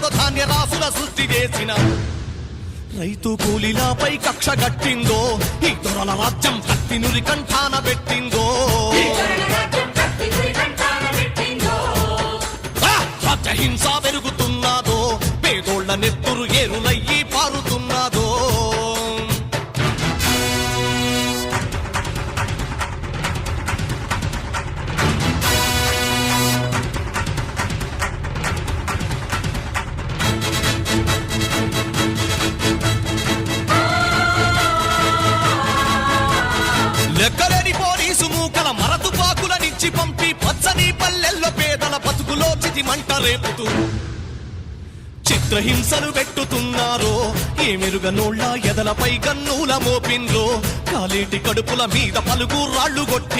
ఉన్నదో ధాన్య రాసుల సృష్టి చేసిన రైతు కూలీలపై కక్ష గట్టిందో ఈ దొరల రాజ్యం కత్తి నురి కంఠాన పెట్టిందో హింస పెరుగుతున్నాదో పేదోళ్ల నెత్తురు ఏరులయ్యి పారుతున్నాదో లెక్కలేని పోలీసు మూకల మరతుపాకుల నుంచి పంపి పచ్చని పల్లెల్లో పేదల బతుకులో చితి మంట రేపుతూ చిత్రహింసలు పెట్టుతున్నారో ఏమెరుగనోళ్ళ ఎదలపై గన్నుల మోపిండ్రో కాలేటి కడుపుల మీద పలుగు రాళ్లు కొట్టి